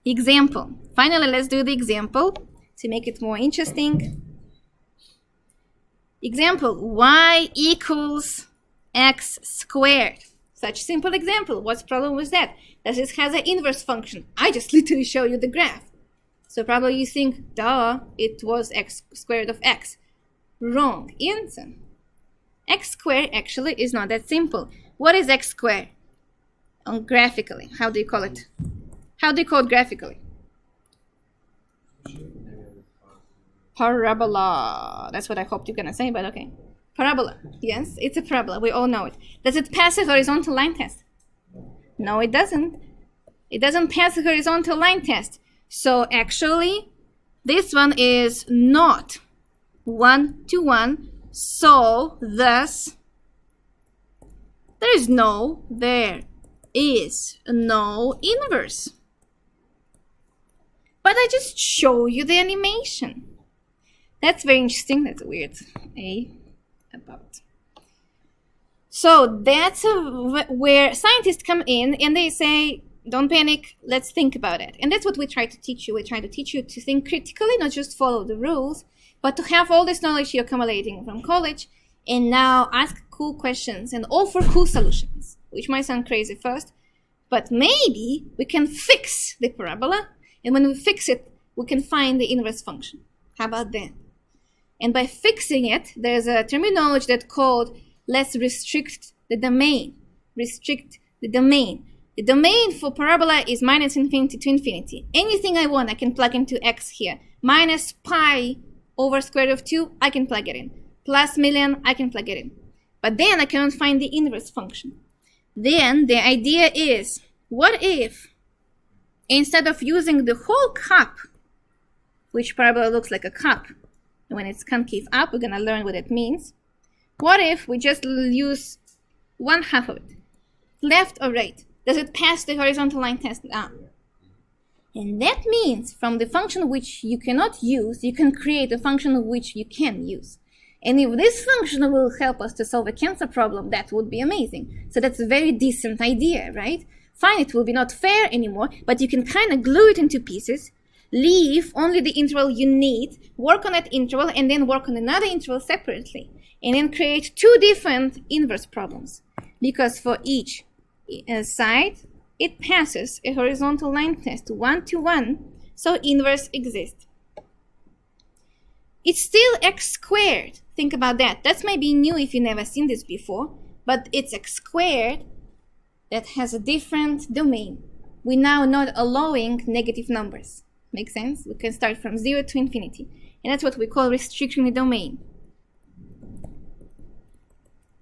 Example. Finally, let's do the example to make it more interesting. Example, y equals x squared. Such simple example. What's the problem with that? Does this has an inverse function? I just literally show you the graph. So probably you think, duh, it was x squared of x. Wrong answer. X squared actually is not that simple. What is x squared? Graphically, how do you call it? How do you call it graphically? Parabola. That's what I hoped you're gonna say, but okay. Parabola. Yes, it's a parabola. We all know it. Does it pass a horizontal line test? No, it doesn't. It doesn't pass a horizontal line test. So actually, this one is not 1-to-1. So thus, there is no inverse. But I just show you the animation. That's very interesting. That's a weird about. So that's where scientists come in and they say, don't panic, let's think about it. And that's what we try to teach you. We try to teach you to think critically, not just follow the rules, but to have all this knowledge you're accumulating from college and now ask cool questions and offer cool solutions, which might sound crazy first, but maybe we can fix the parabola, and when we fix it, we can find the inverse function. How about that? And by fixing it, there's a terminology that's called let's restrict the domain. Restrict the domain. The domain for parabola is minus infinity to infinity. Anything I want, I can plug into x here. Minus pi over square root of 2, I can plug it in. Plus million, I can plug it in. But then I cannot find the inverse function. Then the idea is, what if instead of using the whole cup, which parabola looks like a cup, when it's concave up, we're going to learn what it means. What if we just use 1/2 of it? Left or right? Does it pass the horizontal line test? And that means from the function which you cannot use, you can create a function which you can use. And if this function will help us to solve a cancer problem, that would be amazing. So that's a very decent idea, right? Fine, it will be not fair anymore, but you can kind of glue it into pieces, leave only the interval you need, work on that interval, and then work on another interval separately. And then create two different inverse problems. Because for each side, it passes a horizontal line test 1-to-1, so inverse exists. It's still x squared. Think about that. That's maybe new if you've never seen this before, but it's x squared that has a different domain. We're now not allowing negative numbers. Make sense? We can start from 0 to infinity. And that's what we call restricting the domain.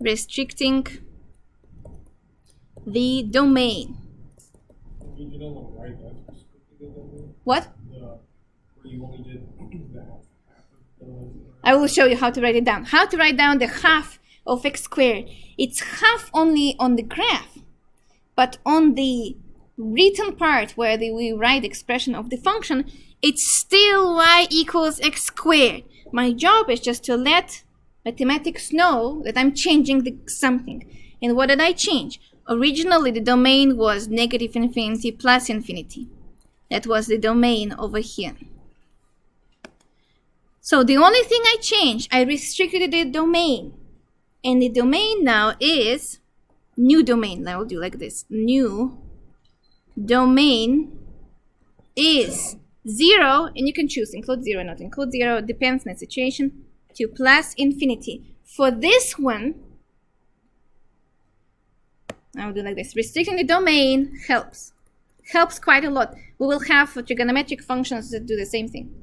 Restricting the domain. You know what, right? That's restricting the domain. What? Where you only did the half of the... I will show you how to write it down. How to write down the half of x squared. It's half only on the graph, but on the written part where we write the expression of the function, it's still y equals x squared. My job is just to let mathematics know that I'm changing something. And what did I change? Originally, the domain was negative infinity plus infinity. That was the domain over here. So the only thing I changed, I restricted the domain. And the domain now is new domain. I will do like this. New domain is 0, and you can choose include 0, not include 0, depends on the situation, to plus infinity. For this one, I'll do like this. Restricting the domain helps quite a lot. We will have trigonometric functions that do the same thing.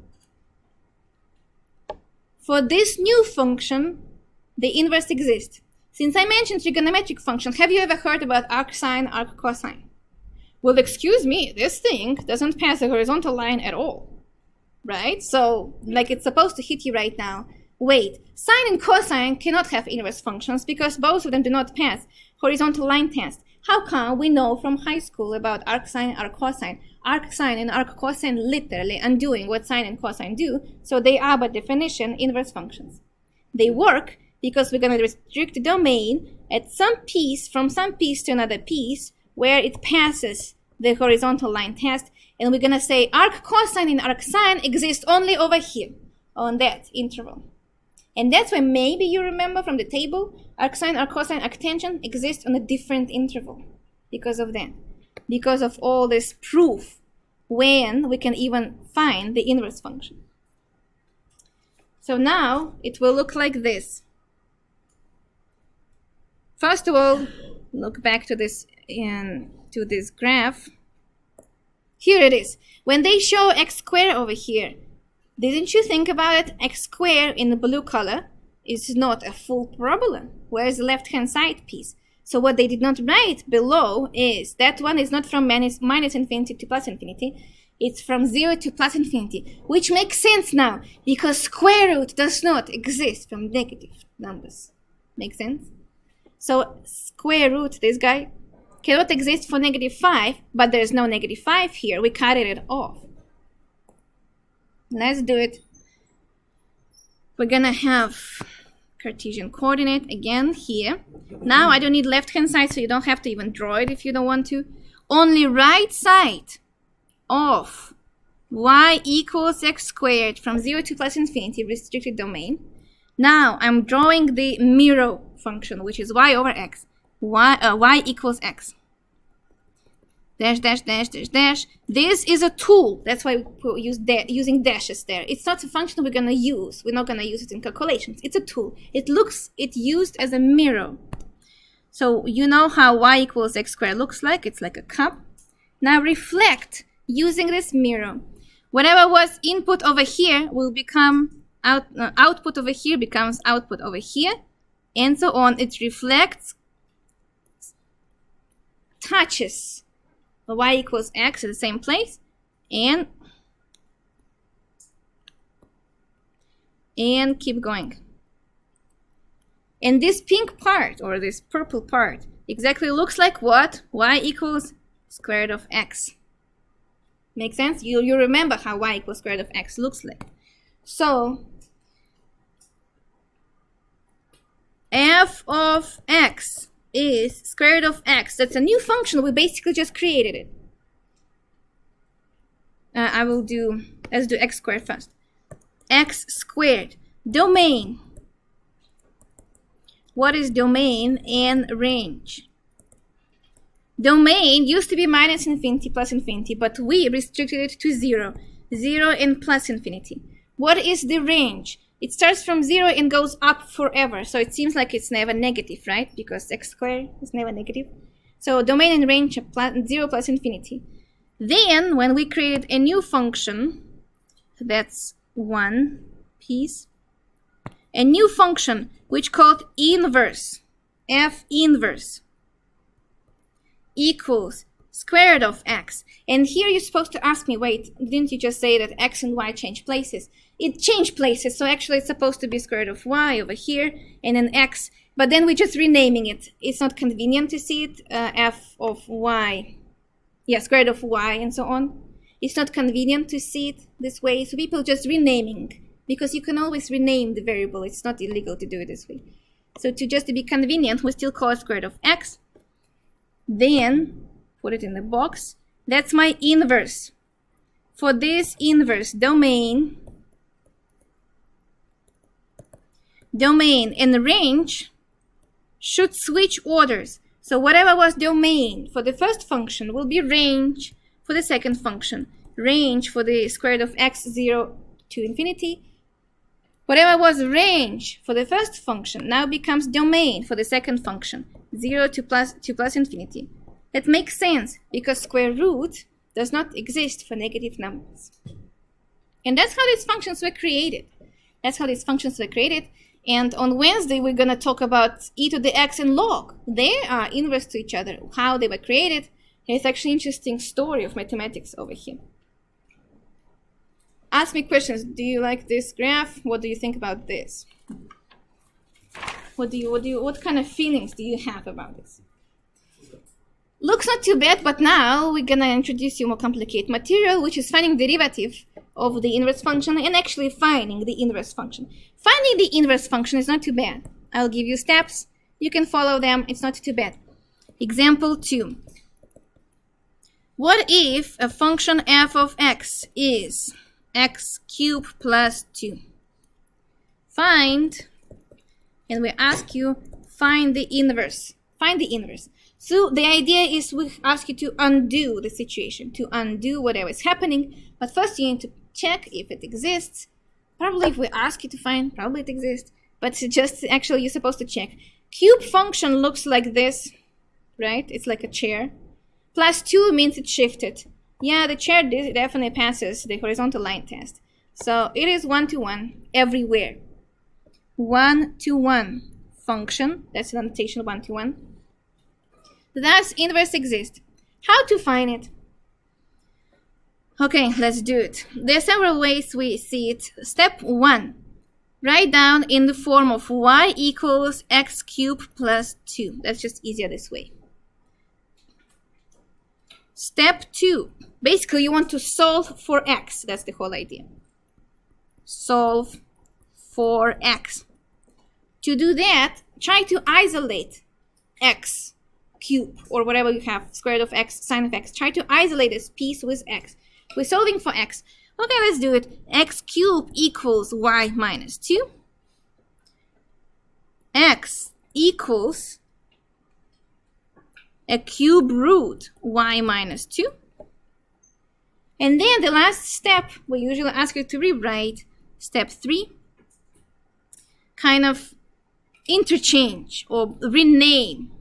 For this new function, the inverse exists. Since I mentioned trigonometric function, have you ever heard about arc sine, arc cosine? Well, excuse me, this thing doesn't pass a horizontal line at all, right? So, like it's supposed to hit you right now. Wait, sine and cosine cannot have inverse functions because both of them do not pass horizontal line test. How come we know from high school about arc sine, arc cosine? Arc sine and arc cosine literally undoing what sine and cosine do, so they are by definition inverse functions. They work because we're going to restrict the domain at some piece, from some piece to another piece, where it passes the horizontal line test, And we're going to say arc cosine and arc sine exist only over here on that interval. And that's why maybe you remember from the table, arc sine, arc cosine, arc tangent exist on a different interval because of that. Because of all this proof when we can even find the inverse function. So now it will look like this. First of all, look back to this graph. Here it is. When they show x squared over here, didn't you think about it? X squared in the blue color is not a full parabola. Where's the left-hand side piece? So what they did not write below is that one is not from minus infinity to plus infinity. It's from 0 to plus infinity, which makes sense now because square root does not exist from negative numbers. Make sense? So square root, this guy, cannot exist for -5, but there's no -5 here. We cut it off. Let's do it. We're gonna have Cartesian coordinate again here. Now I don't need left-hand side, so you don't have to even draw it if you don't want to. Only right side of y equals x squared from 0 to plus infinity, restricted domain. Now I'm drawing the mirror function, which is y over x. Y equals x. Dash, dash, dash, dash, dash. This is a tool. That's why we use using dashes there. It's not a function we're going to use. We're not going to use it in calculations. It's a tool. It's used as a mirror. So you know how y equals x squared looks like. It's like a cup. Now reflect using this mirror. Whatever was input over here will become output over here becomes output over here. And so on. It reflects, touches y equals x at the same place, and keep going. And this pink part, or this purple part, exactly looks like what? Y equals square root of x. Make sense? You remember how y equals square root of x looks like. So f of x is square root of x. That's a new function. We basically just created it. Let's do x squared first. X squared. Domain. What is domain and range? Domain used to be minus infinity, plus infinity, but we restricted it to 0. 0 and plus infinity. What is the range? It starts from 0 and goes up forever. So it seems like it's never negative, right? Because x squared is never negative. So domain and range are 0 plus infinity. Then when we created a new function, that's one piece, a new function which called inverse, f inverse, equals square root of x. And here you're supposed to ask me, wait, didn't you just say that x and y change places? It changed places, so actually it's supposed to be square root of y over here and then x, but then we're just renaming it. It's not convenient to see it, f of y, yeah, square root of y and so on. It's not convenient to see it this way, so people just renaming, because you can always rename the variable. It's not illegal to do it this way. So just to be convenient, we still call it square root of x. Then put it in the box. That's my inverse. For this inverse, domain and range should switch orders. So whatever was domain for the first function will be range for the second function. Range for the square root of x, 0 to infinity. Whatever was range for the first function now becomes domain for the second function, 0 to plus infinity. That makes sense because square root does not exist for negative numbers. And that's how these functions were created. And on Wednesday, we're going to talk about e to the x and log. They are inverse to each other, how they were created. It's actually an interesting story of mathematics over here. Ask me questions. Do you like this graph? What do you think about this? What kind of feelings do you have about this? Looks not too bad, but now we're gonna introduce you more complicated material, which is finding derivative of the inverse function and actually finding the inverse function. Finding the inverse function is not too bad. I'll give you steps. You can follow them. It's not too bad. Example 2. What if a function f of x is x cubed plus 2? Find, and we ask you, find the inverse. Find the inverse. So the idea is we ask you to undo the situation, to undo whatever is happening. But first you need to check if it exists. Probably if we ask you to find, probably it exists. But just actually you're supposed to check. Cube function looks like this, right? It's like a chair. Plus 2 means it shifted. Yeah, the chair definitely passes the horizontal line test. So it is 1-to-1 everywhere. 1-to-1 function. That's the notation 1-to-1. Thus, inverse exists. How to find it? Okay, let's do it. There are several ways we see it. Step 1. Write down in the form of y equals x cubed plus 2. That's just easier this way. Step 2. Basically, you want to solve for x. That's the whole idea. Solve for x. To do that, try to isolate x cube or whatever you have, square root of x, sine of x. Try to isolate this piece with x. We're solving for x. Okay, let's do it. X cubed equals y minus 2. X equals a cube root y minus 2. And then the last step, we usually ask you to rewrite. Step 3. Kind of interchange or rename.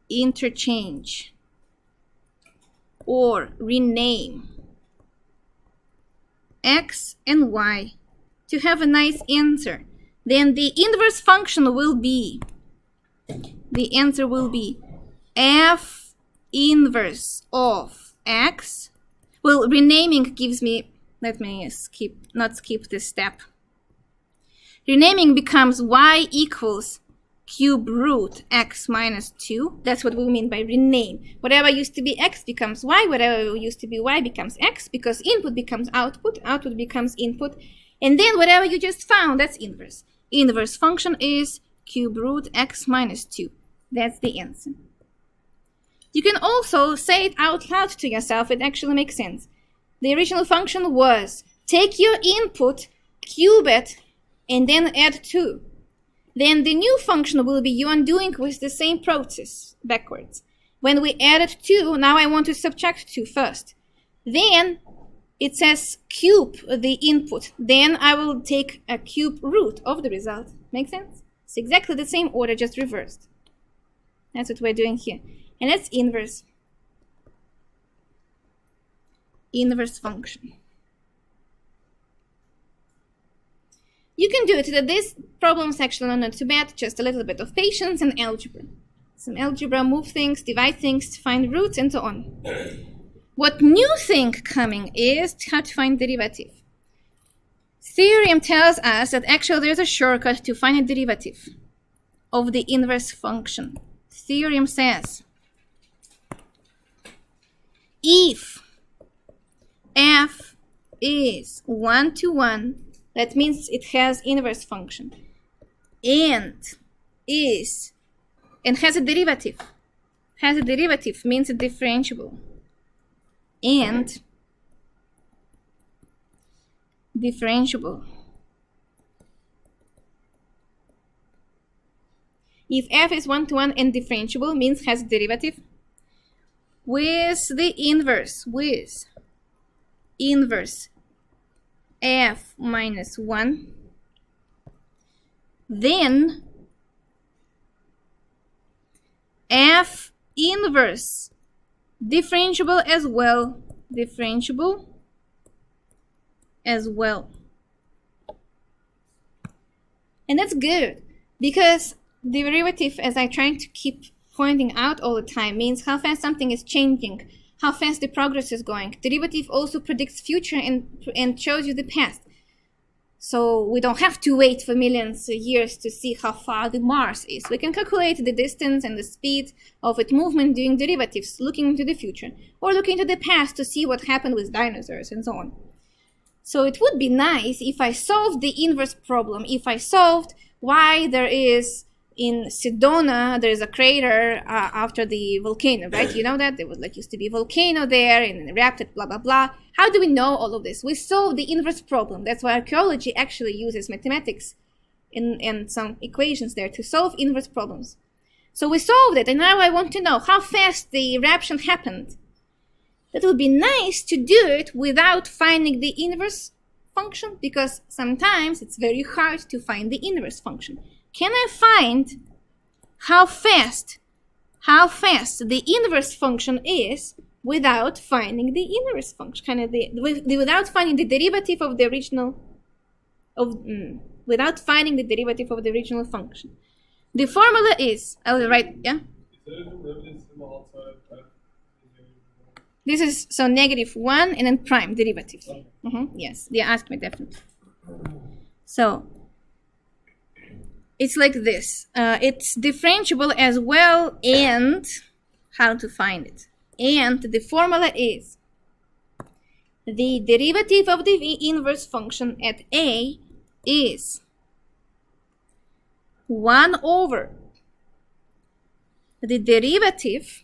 Interchange or rename x and y to have a nice answer. Then the inverse function will be, the answer will be f inverse of x. Well, renaming gives me, let me not skip this step. Renaming becomes y equals cube root x minus 2. That's what we mean by rename. Whatever used to be x becomes y, whatever used to be y becomes x, because input becomes output, output becomes input, and then whatever you just found, that's inverse. Inverse function is cube root x minus 2. That's the answer. You can also say it out loud to yourself. It actually makes sense. The original function was take your input, cube it, and then add 2. Then the new function will be you undoing with the same process backwards. When we added 2, now I want to subtract 2 first. Then it says cube the input. Then I will take a cube root of the result. Make sense? It's exactly the same order, just reversed. That's what we're doing here. And that's inverse. Inverse function. You can do it. This problem is actually not too bad, just a little bit of patience and algebra. Some algebra, move things, divide things, find roots, and so on. What new thing coming is how to find derivative. Theorem tells us that actually there's a shortcut to find a derivative of the inverse function. Theorem says if f is 1-to-1, that means it has inverse function and has a derivative. Has a derivative means a differentiable. And differentiable. If f is 1-to-1 and differentiable means has a derivative with the inverse, f minus 1, then f inverse differentiable as well, and that's good because derivative, as I try to keep pointing out all the time, means how fast something is changing, how fast the progress is going. Derivative also predicts future and shows you the past. So we don't have to wait for millions of years to see how far the Mars is. We can calculate the distance and the speed of its movement doing derivatives, looking into the future, or looking into the past to see what happened with dinosaurs and so on. So it would be nice if I solved the inverse problem, if I solved why there is in Sedona, there is a crater after the volcano, right? You know that? There was used to be a volcano there and it erupted, blah, blah, blah. How do we know all of this? We solved the inverse problem. That's why archaeology actually uses mathematics and some equations there to solve inverse problems. So we solved it, and now I want to know how fast the eruption happened. That would be nice to do it without finding the inverse function, because sometimes it's very hard to find the inverse function. Can I find how fast the inverse function is without finding the inverse function? Without finding the derivative of the original without finding the derivative of the original function. The formula is, I'll write, yeah? Is there a derivative symbol outside that? This is, so -1 and then prime derivative. Yes, they asked me definitely. So, it's like this. It's differentiable as well, and how to find it. And the formula is the derivative of the inverse function at a is 1 over the derivative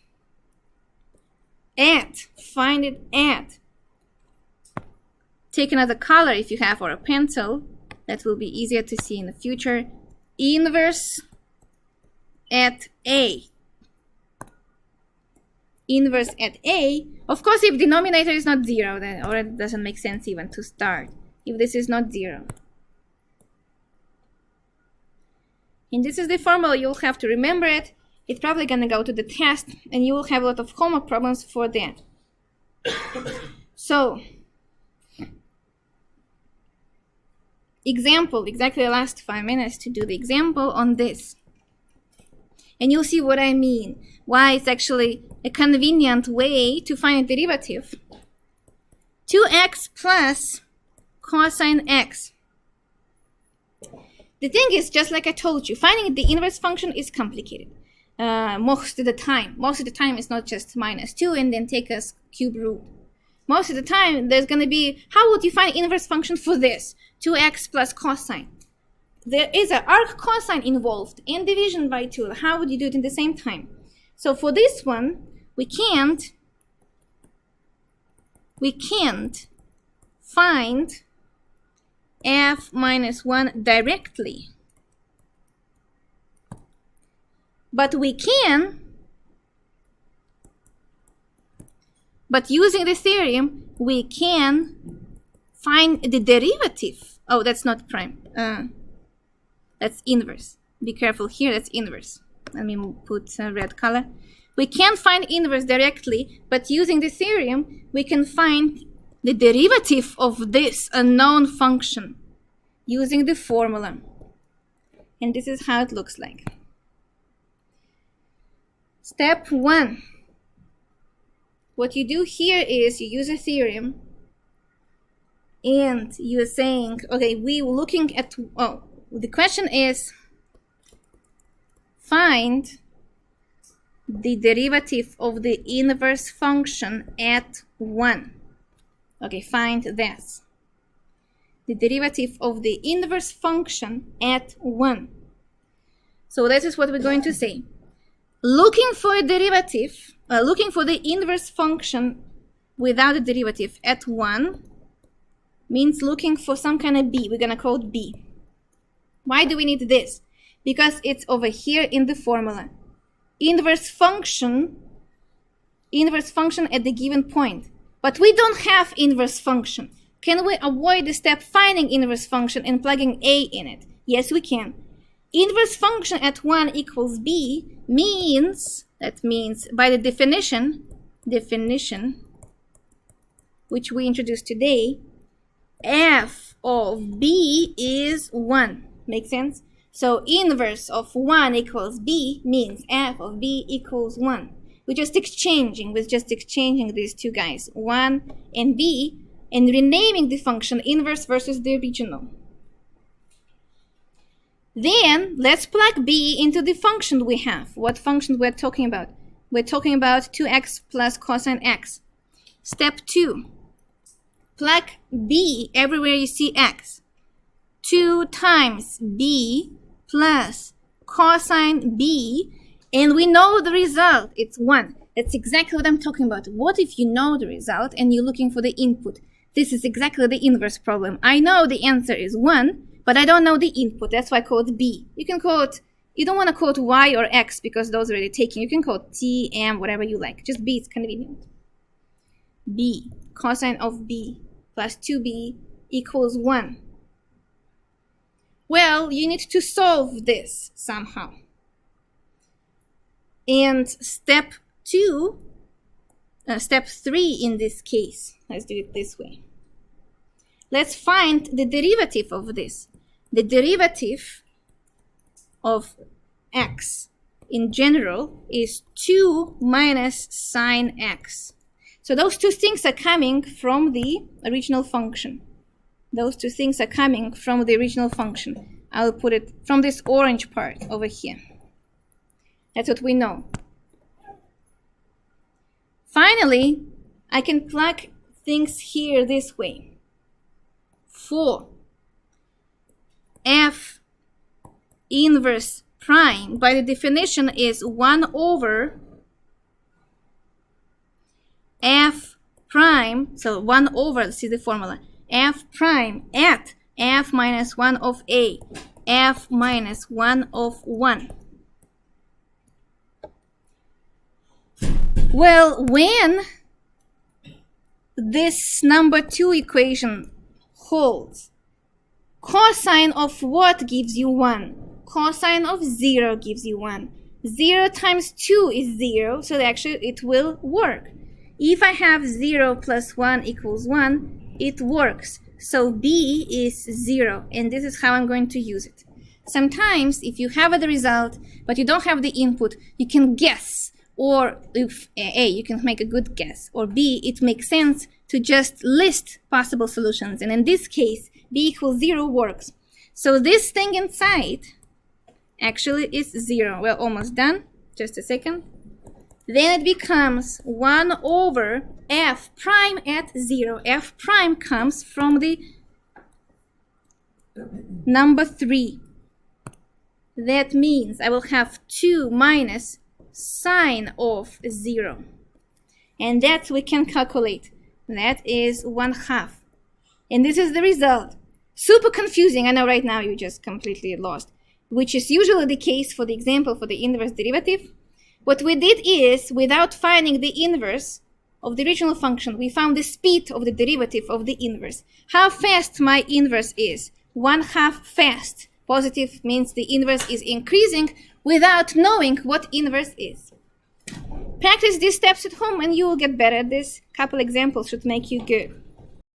at, find it at, take another color if you have, or a pencil, that will be easier to see in the future, inverse at a. Inverse at a, of course if denominator is not 0, then or it doesn't make sense even to start, if this is not 0. And this is the formula, you'll have to remember it. It's probably gonna go to the test, and you will have a lot of homework problems for that. So, example, exactly the last 5 minutes to do the example on this. And you'll see what I mean, why it's actually a convenient way to find a derivative. 2x plus cosine x. The thing is, just like I told you, finding the inverse function is complicated. Most of the time. Most of the time it's not just -2 and then take a cube root. Most of the time there's going to be, how would you find inverse function for this? 2x plus cosine. There is an arc cosine involved and division by 2. How would you do it in the same time? So for this one, we can't find f minus 1 directly. But we can, but using the theorem, we can find the derivative. Oh, that's not prime. That's inverse. Be careful here, that's inverse. Let me put a red color. We can't find inverse directly, but using the theorem, we can find the derivative of this unknown function using the formula. And this is how it looks like. Step 1. What you do here is you use a theorem and you're saying, okay, we were looking at, oh, the question is find the derivative of the inverse function at 1. Okay, find this. The derivative of the inverse function at 1. So this is what we're going to say. Looking for a derivative, looking for the inverse function without a derivative at 1 means looking for some kind of b. We're going to call it b. Why do we need this? Because it's over here in the formula. Inverse function at the given point. But we don't have inverse function. Can we avoid the step finding inverse function and plugging a in it? Yes, we can. Inverse function at 1 equals b means, that means by the definition, which we introduced today, f of b is 1. Make sense? So inverse of 1 equals b means f of b equals 1. We're just exchanging these two guys, 1 and b, and renaming the function inverse versus the original. Then let's plug b into the function we have. What function we're talking about? We're talking about 2x plus cosine x. Step 2. Plug b everywhere you see x. 2 times b plus cosine b, and we know the result. It's 1. That's exactly what I'm talking about. What if you know the result and you're looking for the input? This is exactly the inverse problem. I know the answer is 1, but I don't know the input. That's why I call it b. You can call it, you don't want to call it y or x because those are already taken. You can call it t, m, whatever you like. Just b, it's convenient. b, cosine of b plus 2b equals 1. Well, you need to solve this somehow. And step 3 in this case, let's do it this way. Let's find the derivative of this. The derivative of x in general is 2 minus sine x. So those two things are coming from the original function. Those two things are coming from the original function. I'll put it from this orange part over here. That's what we know. Finally, I can plug things here this way. For f inverse prime, by the definition, is 1 over f prime, so 1 over, let's see the formula, f prime at f minus 1 of a, f minus 1 of 1. Well, when this number 2 equation holds, cosine of what gives you 1? Cosine of 0 gives you 1. 0 times 2 is 0, so actually it will work. If I have 0 plus 1 equals 1, it works. So b is 0, and this is how I'm going to use it. Sometimes, if you have the result, but you don't have the input, you can guess. Or if A, you can make a good guess. Or B, it makes sense to just list possible solutions. And in this case, B equals 0 works. So this thing inside actually is 0. We're almost done. Just a second. Then it becomes 1 over f prime at 0. F prime comes from the number 3. That means I will have 2 minus sine of 0. And that we can calculate. That is 1/2. And this is the result. Super confusing. I know right now you're just completely lost, which is usually the case for the example for the inverse derivative. What we did is, without finding the inverse of the original function, we found the speed of the derivative of the inverse. How fast my inverse is? 1/2 fast. Positive means the inverse is increasing without knowing what inverse is. Practice these steps at home and you will get better at this. Couple examples should make you good.